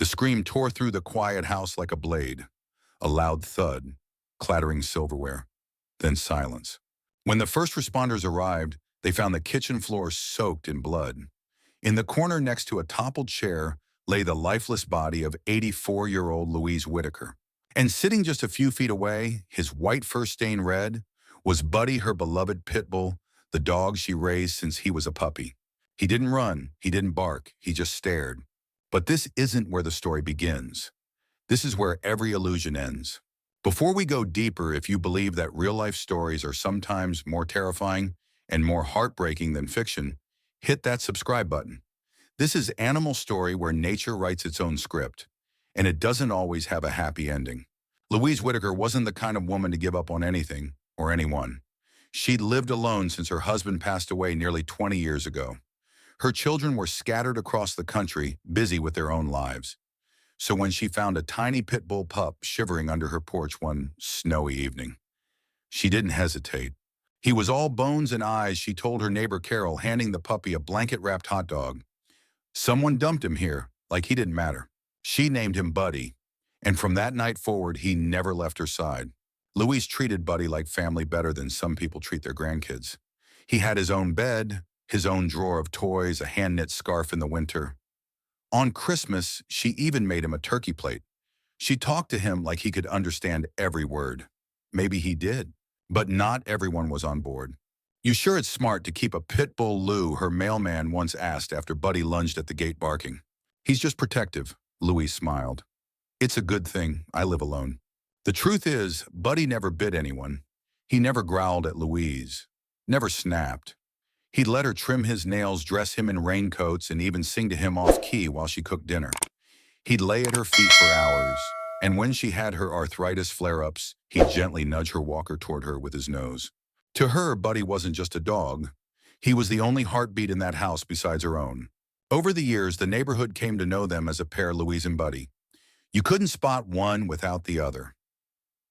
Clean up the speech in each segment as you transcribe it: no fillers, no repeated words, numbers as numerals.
The scream tore through the quiet house like a blade. A loud thud, clattering silverware, then silence. When the first responders arrived, they found the kitchen floor soaked in blood. In the corner next to a toppled chair lay the lifeless body of 84-year-old Louise Whitaker. And sitting just a few feet away, his white fur stained red, was Buddy, her beloved Pitbull, the dog she raised since he was a puppy. He didn't run, he didn't bark, he just stared. But this isn't where the story begins. This is where every illusion ends. Before we go deeper, if you believe that real-life stories are sometimes more terrifying and more heartbreaking than fiction, hit that subscribe button. This is Animal Story where nature writes its own script, and it doesn't always have a happy ending. Louise Whitaker wasn't the kind of woman to give up on anything or anyone. She'd lived alone since her husband passed away nearly 20 years ago. Her children were scattered across the country, busy with their own lives. So when she found a tiny pit bull pup shivering under her porch one snowy evening, she didn't hesitate. He was all bones and eyes, she told her neighbor Carol, handing the puppy a blanket-wrapped hot dog. Someone dumped him here, like he didn't matter. She named him Buddy, and from that night forward, he never left her side. Louise treated Buddy like family better than some people treat their grandkids. He had his own bed, his own drawer of toys, a hand-knit scarf in the winter. On Christmas, she even made him a turkey plate. She talked to him like he could understand every word. Maybe he did, but not everyone was on board. "You sure it's smart to keep a pit bull, Lou?" her mailman once asked after Buddy lunged at the gate barking. "He's just protective," Louise smiled. "It's a good thing I live alone." The truth is, Buddy never bit anyone. He never growled at Louise, never snapped. He'd let her trim his nails, dress him in raincoats, and even sing to him off-key while she cooked dinner. He'd lay at her feet for hours, and when she had her arthritis flare-ups, he'd gently nudge her walker toward her with his nose. To her, Buddy wasn't just a dog. He was the only heartbeat in that house besides her own. Over the years, the neighborhood came to know them as a pair, Louise and Buddy. You couldn't spot one without the other.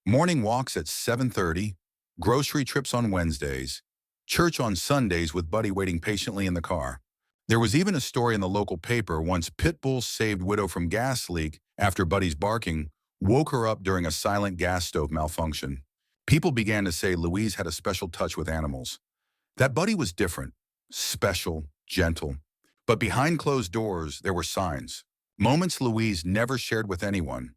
Morning walks at 7:30, grocery trips on Wednesdays, church on Sundays with Buddy waiting patiently in the car. There was even a story in the local paper once Pitbull saved widow from gas leak after Buddy's barking woke her up during a silent gas stove malfunction. People began to say Louise had a special touch with animals. That Buddy was different, special, gentle. But behind closed doors, there were signs. Moments Louise never shared with anyone.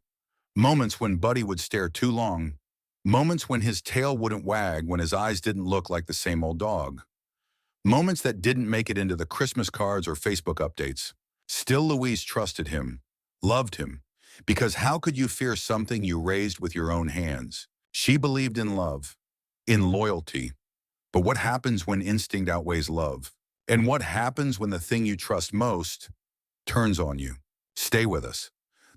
Moments when Buddy would stare too long. Moments when his tail wouldn't wag, when his eyes didn't look like the same old dog. Moments that didn't make it into the Christmas cards or Facebook updates. Still, Louise trusted him, loved him, because how could you fear something you raised with your own hands? She believed in love, in loyalty. But what happens when instinct outweighs love? And what happens when the thing you trust most turns on you? Stay with us.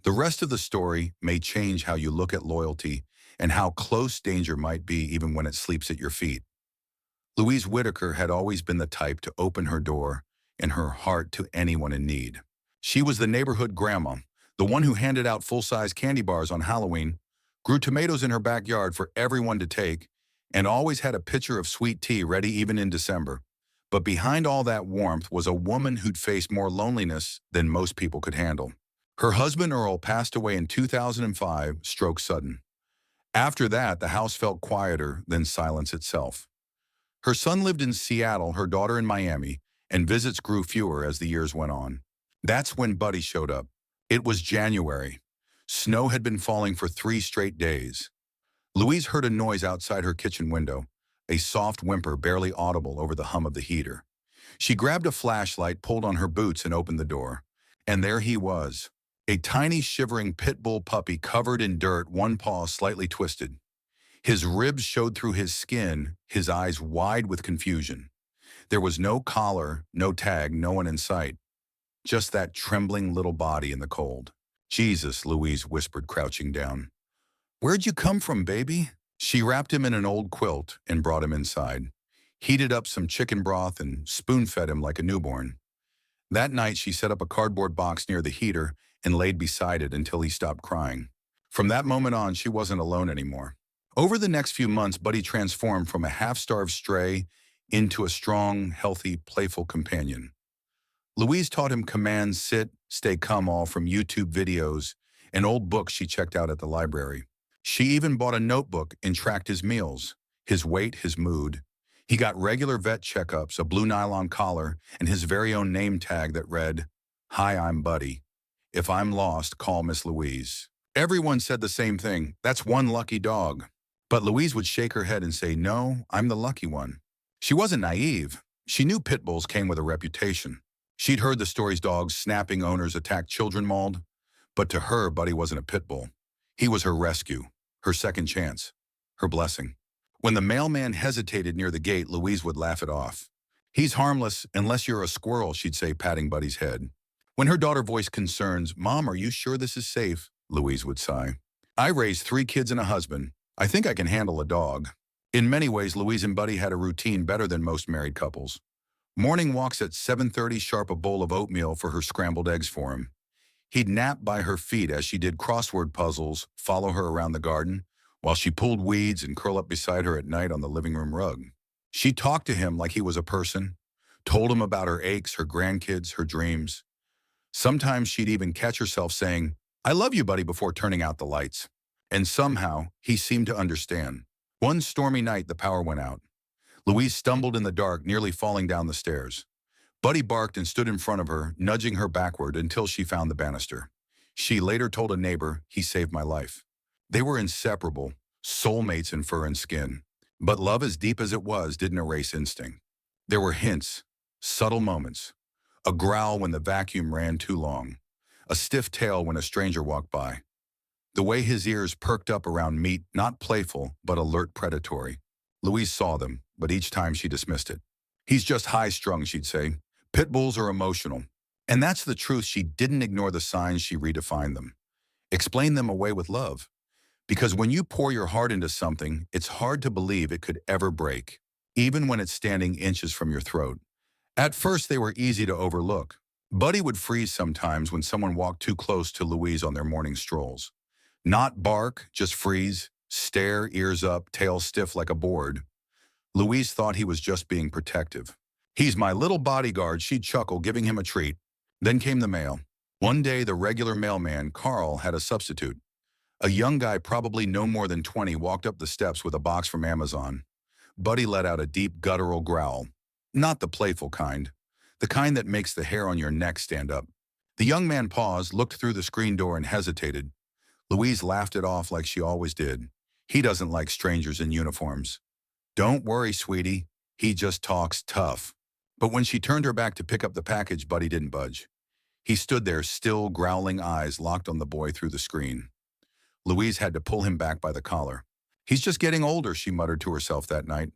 The rest of the story may change how you look at loyalty and how close danger might be even when it sleeps at your feet. Louise Whitaker had always been the type to open her door and her heart to anyone in need. She was the neighborhood grandma, the one who handed out full-size candy bars on Halloween, grew tomatoes in her backyard for everyone to take, and always had a pitcher of sweet tea ready even in December. But behind all that warmth was a woman who'd faced more loneliness than most people could handle. Her husband Earl passed away in 2005, stroke sudden. After that, the house felt quieter than silence itself. Her son lived in Seattle, her daughter in Miami, and visits grew fewer as the years went on. That's when Buddy showed up. It was January. Snow had been falling for 3 straight days. Louise heard a noise outside her kitchen window, a soft whimper barely audible over the hum of the heater. She grabbed a flashlight, pulled on her boots, and opened the door. And there he was, a tiny shivering pit bull puppy covered in dirt, one paw slightly twisted. His ribs showed through his skin, his eyes wide with confusion. There was no collar, no tag, no one in sight. Just that trembling little body in the cold. "Jesus," Louise whispered, crouching down. "Where'd you come from, baby?" She wrapped him in an old quilt and brought him inside, heated up some chicken broth and spoon-fed him like a newborn. That night, she set up a cardboard box near the heater and laid beside it until he stopped crying. From that moment on, she wasn't alone anymore. Over the next few months, Buddy transformed from a half-starved stray into a strong, healthy, playful companion. Louise taught him commands: sit, stay calm all from YouTube videos and old books she checked out at the library. She even bought a notebook and tracked his meals, his weight, his mood. He got regular vet checkups, a blue nylon collar, and his very own name tag that read, "Hi, I'm Buddy. If I'm lost, call Miss Louise." Everyone said the same thing. That's one lucky dog. But Louise would shake her head and say, "No, I'm the lucky one." She wasn't naive. She knew pit bulls came with a reputation. She'd heard the stories dogs snapping owners attacked children mauled. But to her, Buddy wasn't a pit bull. He was her rescue, her second chance, her blessing. When the mailman hesitated near the gate, Louise would laugh it off. "He's harmless unless you're a squirrel," she'd say, patting Buddy's head. When her daughter voiced concerns, "Mom, are you sure this is safe?" Louise would sigh. "I raised 3 kids and a husband. I think I can handle a dog." In many ways, Louise and Buddy had a routine better than most married couples. Morning walks at 7:30, sharp, a bowl of oatmeal for her scrambled eggs for him. He'd nap by her feet as she did crossword puzzles, follow her around the garden, while she pulled weeds and curl up beside her at night on the living room rug. She talked to him like he was a person, told him about her aches, her grandkids, her dreams. Sometimes she'd even catch herself saying, "I love you, Buddy," before turning out the lights. And somehow, he seemed to understand. One stormy night, the power went out. Louise stumbled in the dark, nearly falling down the stairs. Buddy barked and stood in front of her, nudging her backward until she found the banister. She later told a neighbor, "He saved my life." They were inseparable, soulmates in fur and skin. But love, as deep as it was, didn't erase instinct. There were hints, subtle moments. A growl when the vacuum ran too long. A stiff tail when a stranger walked by. The way his ears perked up around meat, not playful, but alert, predatory. Louise saw them, but each time she dismissed it. "He's just high-strung," she'd say. "Pit bulls are emotional." And that's the truth. She didn't ignore the signs, she redefined them. Explained them away with love. Because when you pour your heart into something, it's hard to believe it could ever break, even when it's standing inches from your throat. At first, they were easy to overlook. Buddy would freeze sometimes when someone walked too close to Louise on their morning strolls. Not bark, just freeze, stare, ears up, tail stiff like a board. Louise thought he was just being protective. "He's my little bodyguard," she'd chuckle, giving him a treat. Then came the mail. One day, the regular mailman, Carl, had a substitute. A young guy, probably no more than 20, walked up the steps with a box from Amazon. Buddy let out a deep, guttural growl. Not the playful kind. The kind that makes the hair on your neck stand up. The young man paused, looked through the screen door, and hesitated. Louise laughed it off like she always did. "He doesn't like strangers in uniforms." "Don't worry, sweetie. He just talks tough." But when she turned her back to pick up the package, Buddy didn't budge. He stood there, still, growling eyes locked on the boy through the screen. Louise had to pull him back by the collar. "He's just getting older," she muttered to herself that night.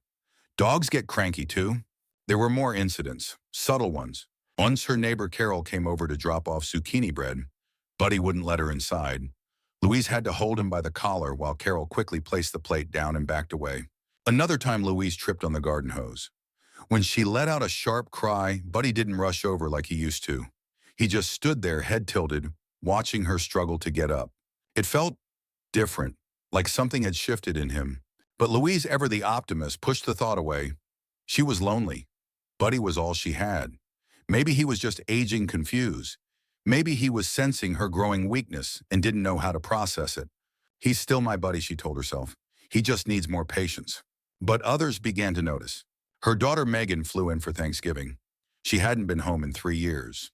"Dogs get cranky too." There were more incidents, subtle ones. Once her neighbor Carol came over to drop off zucchini bread. Buddy wouldn't let her inside. Louise had to hold him by the collar while Carol quickly placed the plate down and backed away. Another time, Louise tripped on the garden hose. When she let out a sharp cry, Buddy didn't rush over like he used to. He just stood there, head tilted, watching her struggle to get up. It felt different, like something had shifted in him. But Louise, ever the optimist, pushed the thought away. She was lonely. Buddy was all she had. Maybe he was just aging confused. Maybe he was sensing her growing weakness and didn't know how to process it. "He's still my buddy," she told herself. "He just needs more patience." But others began to notice. Her daughter Megan flew in for Thanksgiving. She hadn't been home in 3 years.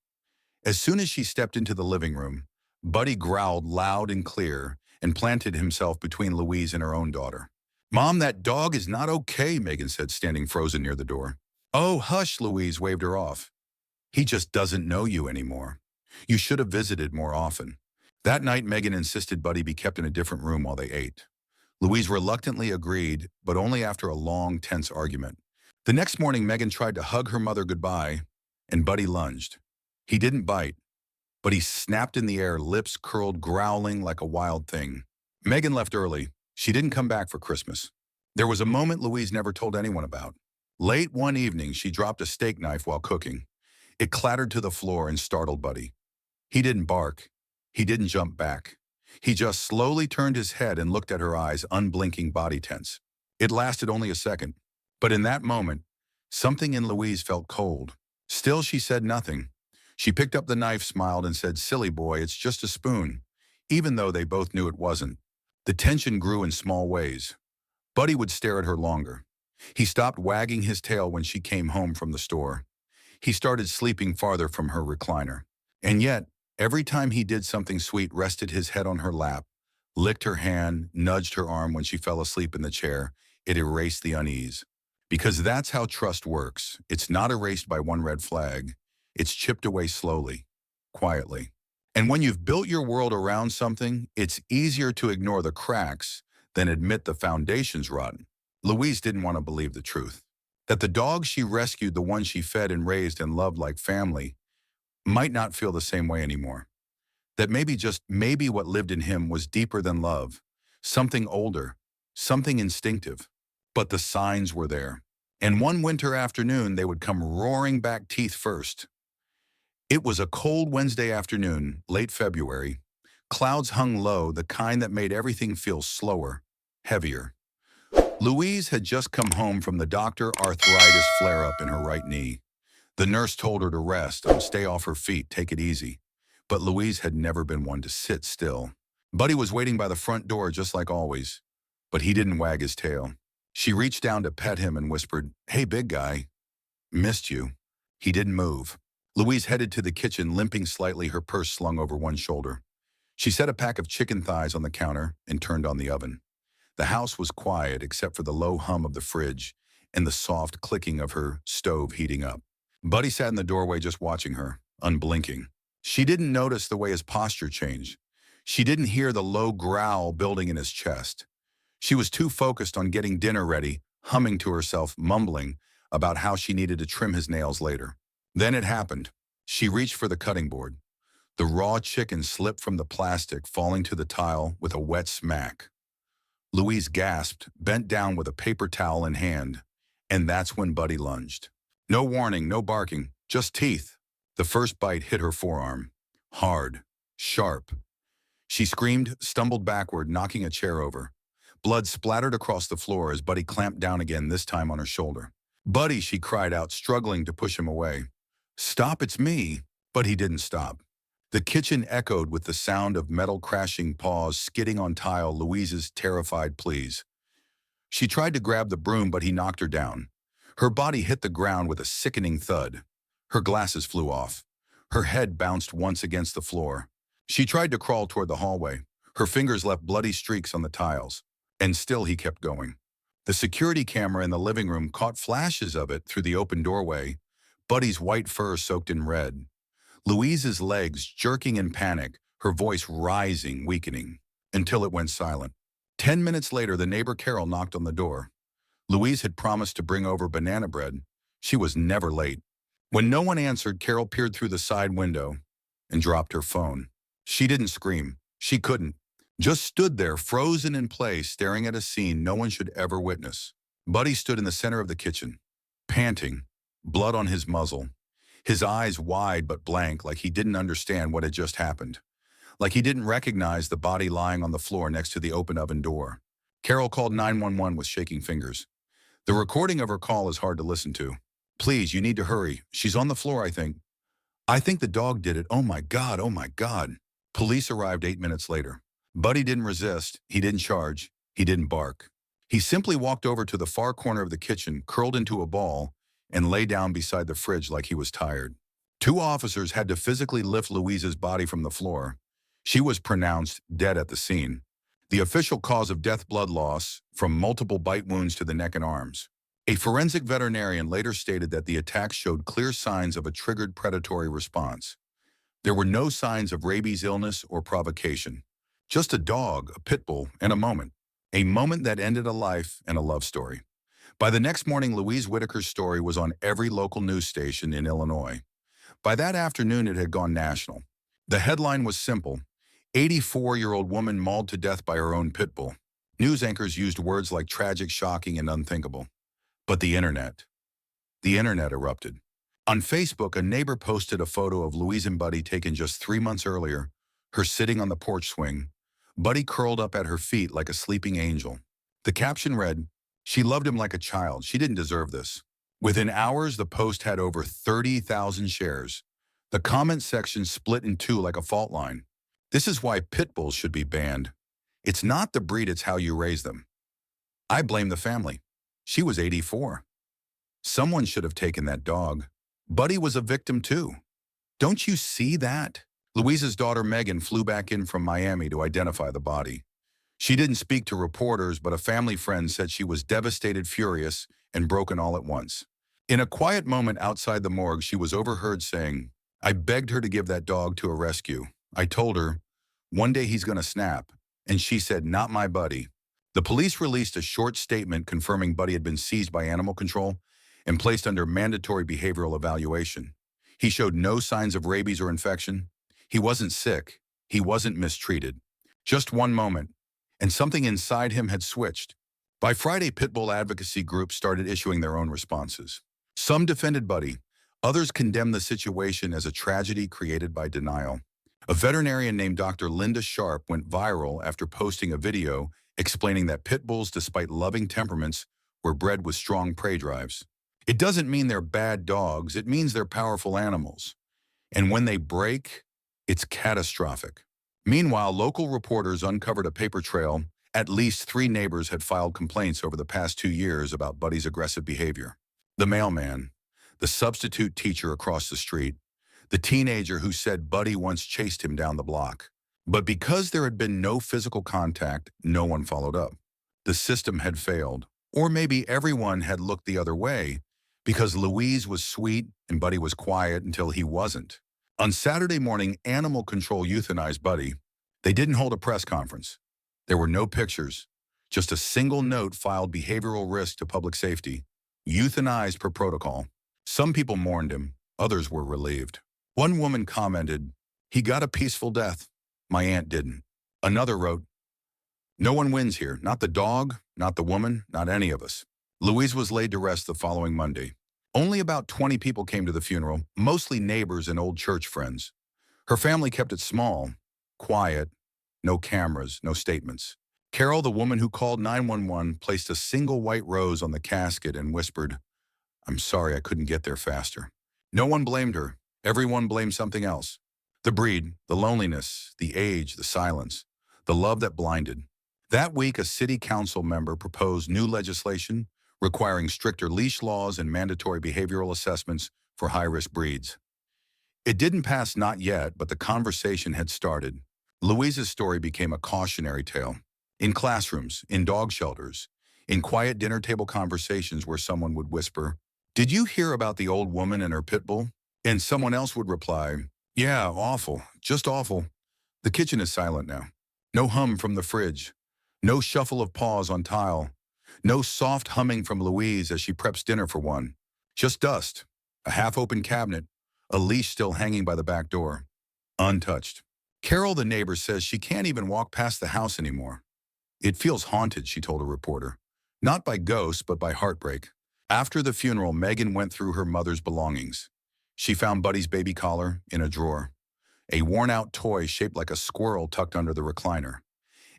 As soon as she stepped into the living room, Buddy growled loud and clear and planted himself between Louise and her own daughter. "Mom, that dog is not okay," Megan said, standing frozen near the door. "Oh, hush," Louise waved her off. "He just doesn't know you anymore. You should have visited more often." That night, Megan insisted Buddy be kept in a different room while they ate. Louise reluctantly agreed, but only after a long, tense argument. The next morning, Megan tried to hug her mother goodbye, and Buddy lunged. He didn't bite, but he snapped in the air, lips curled, growling like a wild thing. Megan left early. She didn't come back for Christmas. There was a moment Louise never told anyone about. Late one evening, she dropped a steak knife while cooking. It clattered to the floor and startled Buddy. He didn't bark. He didn't jump back. He just slowly turned his head and looked at her eyes, unblinking, body tense. It lasted only a second. But in that moment, something in Louise felt cold. Still, she said nothing. She picked up the knife, smiled, and said, "Silly boy, it's just a spoon," even though they both knew it wasn't. The tension grew in small ways. Buddy would stare at her longer. He stopped wagging his tail when she came home from the store. He started sleeping farther from her recliner. And yet, every time he did something sweet, rested his head on her lap, licked her hand, nudged her arm when she fell asleep in the chair, it erased the unease. Because that's how trust works. It's not erased by one red flag. It's chipped away slowly, quietly. And when you've built your world around something, it's easier to ignore the cracks than admit the foundation's rotten. Louise didn't want to believe the truth. That the dog she rescued, the one she fed and raised and loved like family, might not feel the same way anymore. That maybe, just maybe, what lived in him was deeper than love, something older, something instinctive. But the signs were there. And one winter afternoon, they would come roaring back, teeth first. It was a cold Wednesday afternoon, late February. Clouds hung low, the kind that made everything feel slower, heavier. Louise had just come home from the doctor, arthritis flare-up in her right knee. The nurse told her to rest and stay off her feet, take it easy. But Louise had never been one to sit still. Buddy was waiting by the front door just like always, but he didn't wag his tail. She reached down to pet him and whispered, "Hey, big guy, missed you." He didn't move. Louise headed to the kitchen, limping slightly, her purse slung over one shoulder. She set a pack of chicken thighs on the counter and turned on the oven. The house was quiet except for the low hum of the fridge and the soft clicking of her stove heating up. Buddy sat in the doorway just watching her, unblinking. She didn't notice the way his posture changed. She didn't hear the low growl building in his chest. She was too focused on getting dinner ready, humming to herself, mumbling about how she needed to trim his nails later. Then it happened. She reached for the cutting board. The raw chicken slipped from the plastic, falling to the tile with a wet smack. Louise gasped, bent down with a paper towel in hand, and that's when Buddy lunged. No warning, no barking, just teeth. The first bite hit her forearm. Hard, sharp. She screamed, stumbled backward, knocking a chair over. Blood splattered across the floor as Buddy clamped down again, this time on her shoulder. "Buddy," she cried out, struggling to push him away. "Stop, it's me." But he didn't stop. The kitchen echoed with the sound of metal crashing, paws skidding on tile, Louise's terrified pleas. She tried to grab the broom, but he knocked her down. Her body hit the ground with a sickening thud. Her glasses flew off. Her head bounced once against the floor. She tried to crawl toward the hallway. Her fingers left bloody streaks on the tiles. And still he kept going. The security camera in the living room caught flashes of it through the open doorway. Buddy's white fur soaked in red. Louise's legs jerking in panic, her voice rising, weakening, until it went silent. 10 minutes later, the neighbor Carol knocked on the door. Louise had promised to bring over banana bread. She was never late. When no one answered, Carol peered through the side window and dropped her phone. She didn't scream. She couldn't. Just stood there, frozen in place, staring at a scene no one should ever witness. Buddy stood in the center of the kitchen, panting, blood on his muzzle, his eyes wide but blank, like he didn't understand what had just happened, like he didn't recognize the body lying on the floor next to the open oven door. Carol called 911 with shaking fingers. The recording of her call is hard to listen to. "Please, you need to hurry. She's on the floor, I think." "I think the dog did it. Oh my God, oh my God." Police arrived 8 minutes later. Buddy didn't resist. He didn't charge. He didn't bark. He simply walked over to the far corner of the kitchen, curled into a ball, and lay down beside the fridge like he was tired. 2 officers had to physically lift Louise's body from the floor. She was pronounced dead at the scene. The official cause of death, blood loss from multiple bite wounds to the neck and arms. A forensic veterinarian later stated that the attack showed clear signs of a triggered predatory response. There were no signs of rabies, illness, or provocation. Just a dog, a Pitbull, and a moment. A moment that ended a life and a love story. By the next morning, Louise Whitaker's story was on every local news station in Illinois. By that afternoon, it had gone national. The headline was simple: 84-year-old woman mauled to death by her own pit bull. News anchors used words like tragic, shocking, and unthinkable. But the internet erupted. On Facebook, a neighbor posted a photo of Louise and Buddy taken just 3 months earlier, her sitting on the porch swing, Buddy curled up at her feet like a sleeping angel. The caption read, "She loved him like a child. She didn't deserve this." Within hours, the post had over 30,000 shares. The comment section split in two like a fault line. This is why pit bulls should be banned. It's not the breed, it's how you raise them. I blame the family. She was 84. Someone should have taken that dog. Buddy was a victim too. Don't you see that? Louise's daughter Megan flew back in from Miami to identify the body. She didn't speak to reporters, but a family friend said she was devastated, furious, and broken all at once. In a quiet moment outside the morgue, she was overheard saying, "I begged her to give that dog to a rescue. I told her, one day he's going to snap." And she said, "Not my Buddy." The police released a short statement confirming Buddy had been seized by animal control and placed under mandatory behavioral evaluation. He showed no signs of rabies or infection. He wasn't sick. He wasn't mistreated. Just one moment, and something inside him had switched. By Friday, Pitbull advocacy groups started issuing their own responses. Some defended Buddy. Others condemned the situation as a tragedy created by denial. A veterinarian named Dr. Linda Sharp went viral after posting a video explaining that pit bulls, despite loving temperaments, were bred with strong prey drives. It doesn't mean they're bad dogs, it means they're powerful animals. And when they break, it's catastrophic. Meanwhile, local reporters uncovered a paper trail. At least 3 neighbors had filed complaints over the past 2 years about Buddy's aggressive behavior. The mailman, the substitute teacher across the street, the teenager who said Buddy once chased him down the block. But because there had been no physical contact, no one followed up. The system had failed. Or maybe everyone had looked the other way because Louise was sweet and Buddy was quiet until he wasn't. On Saturday morning, animal control euthanized Buddy. They didn't hold a press conference. There were no pictures, just a single note filed: behavioral risk to public safety, euthanized per protocol. Some people mourned him, others were relieved. One woman commented, "He got a peaceful death. My aunt didn't." Another wrote, "No one wins here, not the dog, not the woman, not any of us." Louise was laid to rest the following Monday. Only about 20 people came to the funeral, mostly neighbors and old church friends. Her family kept it small, quiet, no cameras, no statements. Carol, the woman who called 911, placed a single white rose on the casket and whispered, "I'm sorry I couldn't get there faster." No one blamed her. Everyone blamed something else. The breed, the loneliness, the age, the silence, the love that blinded. That week, a city council member proposed new legislation requiring stricter leash laws and mandatory behavioral assessments for high-risk breeds. It didn't pass, not yet, but the conversation had started. Louise's story became a cautionary tale. In classrooms, in dog shelters, in quiet dinner table conversations where someone would whisper, "Did you hear about the old woman and her pit bull?" And someone else would reply, "Yeah, awful, just awful." The kitchen is silent now. No hum from the fridge. No shuffle of paws on tile. No soft humming from Louise as she preps dinner for one. Just dust, a half-open cabinet, a leash still hanging by the back door. Untouched. Carol, the neighbor, says she can't even walk past the house anymore. "It feels haunted," she told a reporter. "Not by ghosts, but by heartbreak." After the funeral, Megan went through her mother's belongings. She found Buddy's baby collar in a drawer, a worn-out toy shaped like a squirrel tucked under the recliner,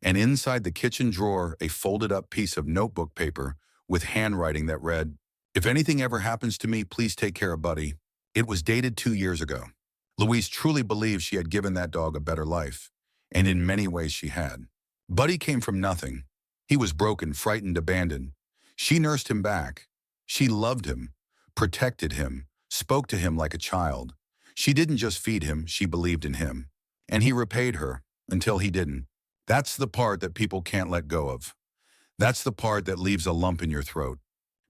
and inside the kitchen drawer, a folded-up piece of notebook paper with handwriting that read, "If anything ever happens to me, please take care of Buddy." It was dated 2 years ago. Louise truly believed she had given that dog a better life, and in many ways she had. Buddy came from nothing. He was broken, frightened, abandoned. She nursed him back. She loved him, protected him, spoke to him like a child. She didn't just feed him, she believed in him. And he repaid her, until he didn't. That's the part that people can't let go of. That's the part that leaves a lump in your throat.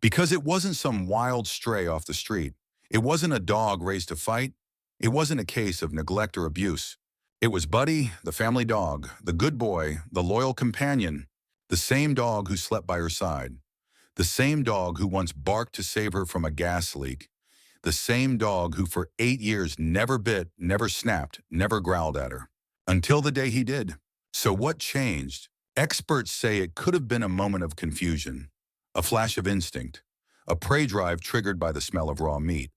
Because it wasn't some wild stray off the street. It wasn't a dog raised to fight. It wasn't a case of neglect or abuse. It was Buddy, the family dog, the good boy, the loyal companion, the same dog who slept by her side, the same dog who once barked to save her from a gas leak, the same dog who for 8 years never bit, never snapped, never growled at her. Until the day he did. So what changed? Experts say it could have been a moment of confusion, a flash of instinct, a prey drive triggered by the smell of raw meat,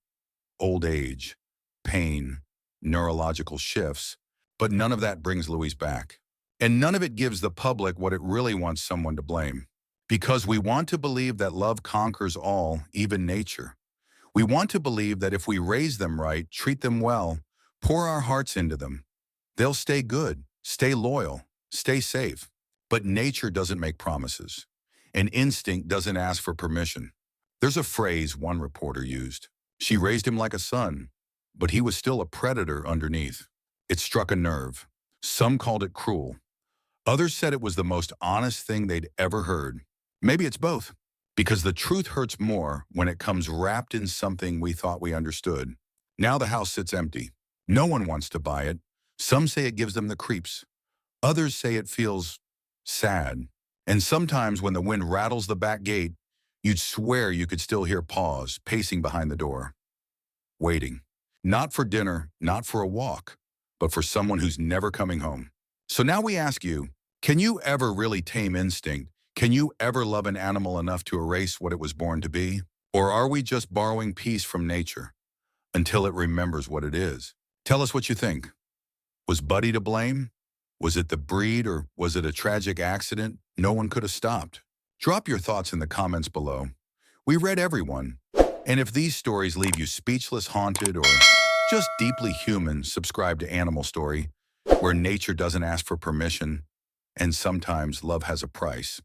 old age, pain, neurological shifts, but none of that brings Louise back. And none of it gives the public what it really wants someone to blame. Because we want to believe that love conquers all, even nature. We want to believe that if we raise them right, treat them well, Pour our hearts into them. They'll stay good, stay loyal, stay safe. But nature doesn't make promises, and instinct doesn't ask for permission. There's a phrase one reporter used. She raised him like a son, but he was still a predator underneath. It struck a nerve. Some called it cruel. Others said it was the most honest thing they'd ever heard. Maybe it's both, because the truth hurts more when it comes wrapped in something we thought we understood. Now the house sits empty. No one wants to buy it. Some say it gives them the creeps. Others say it feels sad. And sometimes when the wind rattles the back gate, you'd swear you could still hear paws pacing behind the door, waiting. Not for dinner, not for a walk, but for someone who's never coming home. So now we ask you, can you ever really tame instinct? Can you ever love an animal enough to erase what it was born to be? Or are we just borrowing peace from nature until it remembers what it is? Tell us what you think. Was Buddy to blame? Was it the breed, or was it a tragic accident no one could have stopped? Drop your thoughts in the comments below. We read everyone. And if these stories leave you speechless, haunted, or just deeply human, subscribe to Animal Story, where nature doesn't ask for permission, and sometimes love has a price.